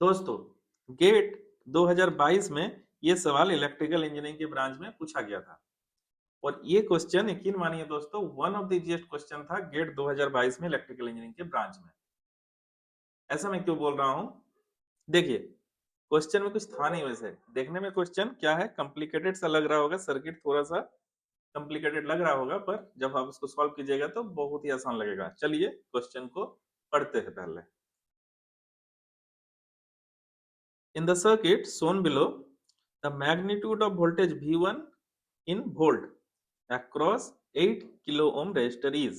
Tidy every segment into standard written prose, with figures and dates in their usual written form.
दोस्तों, गेट 2022 में ये सवाल इलेक्ट्रिकल इंजीनियरिंग के ब्रांच में पूछा गया था और ये क्वेश्चन यकीन मानिए दोस्तों one of the easiest question था गेट 2022 में इलेक्ट्रिकल इंजीनियरिंग के ब्रांच में। ऐसा मैं क्यों बोल रहा हूँ? देखिए, क्वेश्चन में कुछ था नहीं। वैसे देखने में क्वेश्चन क्या है, कॉम्प्लिकेटेड सा लग रहा होगा, सर्किट थोड़ा सा कॉम्प्लिकेटेड लग रहा होगा, पर जब आप उसको सॉल्व कीजिएगा तो बहुत ही आसान लगेगा। चलिए क्वेश्चन को पढ़ते हैं पहले। In the circuit shown below, the magnitude of voltage V1 in volt across 8 kilo ohm resistor is.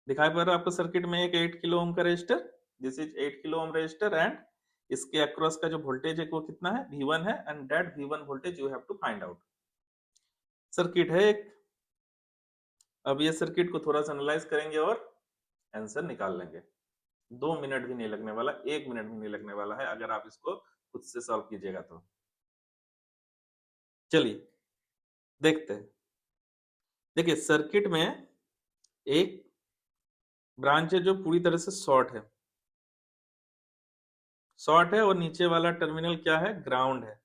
दिखाई पड़ रहा है आपको सर्किट में एक 8 किलो ओम का रेजिस्टर। This is 8 kilo ohm resistor and इसके अक्रॉस का जो वोल्टेज है वो कितना है, V1 है, and that V1 voltage you have to find out. Circuit है एक। अब ये सर्किट को थोड़ा सा एनालाइज करेंगे और आंसर निकाल लेंगे। 2 मिनट भी नहीं लगने वाला, 1 मिनट भी नहीं लगने वाला है अगर आप इसको खुद से सॉल्व कीजिएगा तो। चलिए देखते हैं। देखिए सर्किट में एक ब्रांच है जो पूरी तरह से शॉर्ट है, और नीचे वाला टर्मिनल क्या है, ग्राउंड है।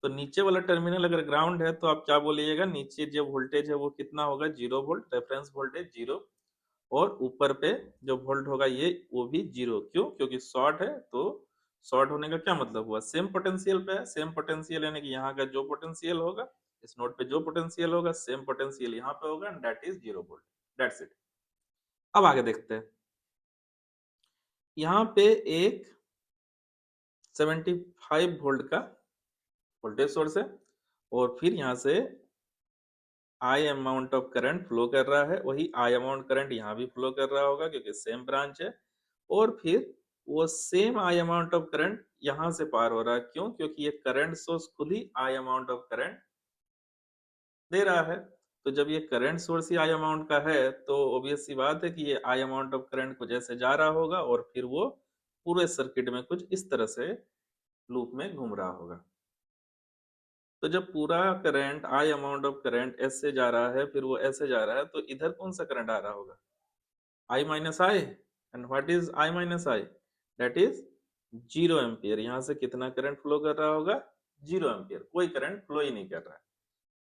तो नीचे वाला टर्मिनल अगर ग्राउंड है तो आप क्या बोलिएगा, नीचे जो वोल्टेज है वो कितना होगा, 0 वोल्ट, रेफरेंस वोल्टेज 0। और ऊपर पे जो वोल्ट होगा ये वो भी 0। क्यों? क्योंकि शॉर्ट है। तो शॉर्ट होने का क्या मतलब हुआ, सेम पोटेंशियल पे है। सेम पोटेंशियल यानी कि यहाँ का जो पोटेंशियल होगा, इस नोड पे जो पोटेंशियल होगा, सेम पोटेंशियल यहाँ पे होगा, and that is 0 volt. That's it. अब आगे देखते हैं। यहाँ पे एक 75 वोल्ट का वोल्टेज सोर्स है और फिर यहाँ से आई अमाउंट ऑफ करंट फ्लो कर रहा है। वही आई अमाउंट करंट यहाँ भी फ्लो कर रहा होगा क्योंकि सेम ब्रांच है। और फिर वो same I amount of current यहाँ से पार हो रहा है। क्यों? क्योंकि ये करंट सोर्स खुद ही आई अमाउंट ऑफ करंट दे रहा है। तो जब ये करंट सोर्स ही आई अमाउंट का है तो ऑब्वियस सी बात है कि ये आई अमाउंट ऑफ करंट कुछ ऐसे जा रहा होगा और फिर वो पूरे सर्किट में कुछ इस तरह से लूप में घूम रहा होगा। तो जब पूरा current I amount of current ऐसे जा रहा है, फिर वो ऐसे जा रहा है, तो इधर कौन सा करंट आ रहा होगा, I minus I. And what is I minus I, that is 0 ampere. यहाँ से कितना करंट फ्लो कर रहा होगा, 0 एम्पियर। कोई करंट फ्लो ही नहीं कर रहा है।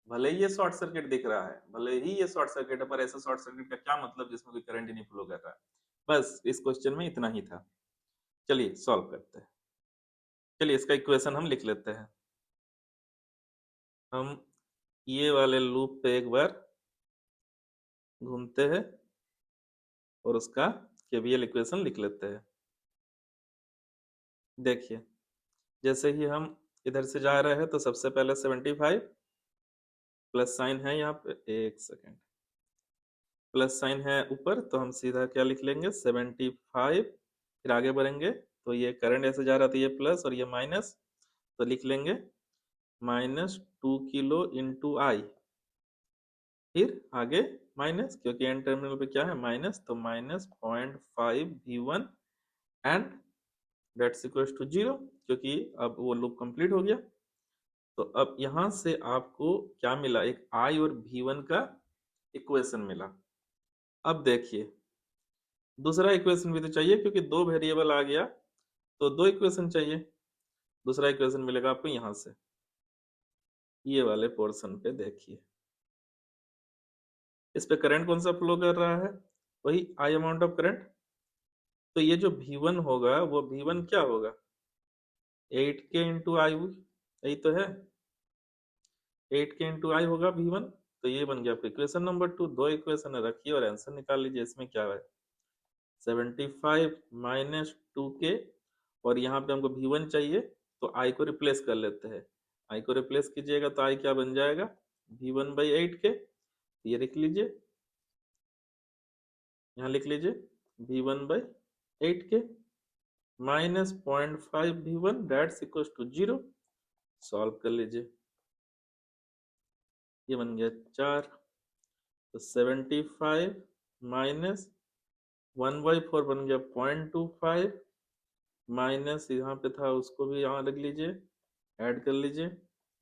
भले ही ये शॉर्ट सर्किट दिख रहा है, भले ही ये शॉर्ट सर्किट है, पर ऐसा शॉर्ट सर्किट का क्या मतलब जिसमें कोई करंट ही नहीं फ्लो कर रहा है। बस इस क्वेश्चन में इतना ही था। चलिए सॉल्व करते हैं। चलिए इसका इक्वेशन हम लिख लेते हैं। हम ये वाले लूप पे एक बार घूमते हैं और उसका केवीएल इक्वेशन लिख लेते हैं। देखिए जैसे ही हम इधर से जा रहे हैं तो सबसे पहले 75 प्लस साइन है, यहाँ पे एक सेकेंड, प्लस साइन है ऊपर, तो हम सीधा क्या लिख लेंगे, 75। फिर आगे बढ़ेंगे तो ये करंट ऐसे जा रहा था, ये प्लस और ये माइनस, तो लिख लेंगे -2 किलो इंटू आई। फिर आगे माइनस, क्योंकि एन टर्मिनल पे क्या है, माइनस, तो -0.5 V1 and that's equal to 0, क्योंकि अब वो लूप कंप्लीट हो गया। तो अब यहां से आपको क्या मिला, एक आई और V1 का इक्वेशन मिला। अब देखिए दूसरा इक्वेशन भी तो चाहिए, क्योंकि दो वेरिएबल आ गया तो दो इक्वेशन चाहिए। दूसरा इक्वेशन मिलेगा आपको यहां से, ये वाले पोर्शन पे देखिए। इस पे करंट कौन सा फ्लो कर रहा है, वही आई अमाउंट ऑफ करंट। तो ये जो V1 होगा वो V1 क्या होगा, 8K इंटू आई, यही तो है, 8K इंटू आई होगा V1। तो ये बन गया आपका इक्वेशन नंबर 2। दो इक्वेशन रखिए और आंसर निकाल लीजिए। इसमें क्या है, 75 -2K, और यहाँ पे हमको V1 चाहिए तो आई को रिप्लेस कर लेते हैं। आई को रिप्लेस कीजिएगा तो आई क्या बन जाएगा, V1/8K। ये लिख लीजिए, यहाँ लिख लीजिए V1/8K minus 0.5 V1 that's equal to 0। Solve कर लीजिए, ये बन गया 4। तो 75 माइनस 1/4 बन गया 0.25, माइनस यहाँ पे था उसको भी यहाँ रख लीजिए, ऐड कर लीजिए,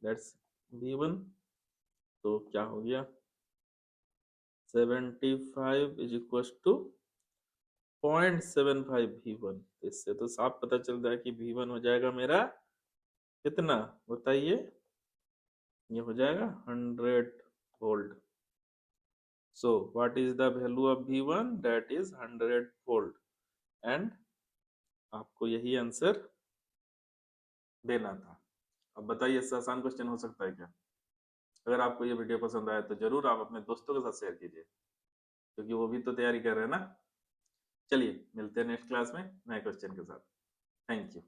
दैट्स V1। तो क्या हो गया, 75 इज इक्वल टू 0.75 V1। इससे तो साफ पता चल रहा है कि V1 हो जाएगा मेरा कितना, बताइए। ये हो जाएगा 100 volt. So what is the value of V1? That is 100 volt। and आपको यही आंसर देना था। अब बताइए, इससे आसान क्वेश्चन हो सकता है क्या? अगर आपको ये वीडियो पसंद आया तो जरूर आप अपने दोस्तों के साथ शेयर कीजिए, क्योंकि वो भी तो तैयारी कर रहे हैं ना। चलिए मिलते हैं नेक्स्ट क्लास में नए क्वेश्चन के साथ। Thank you.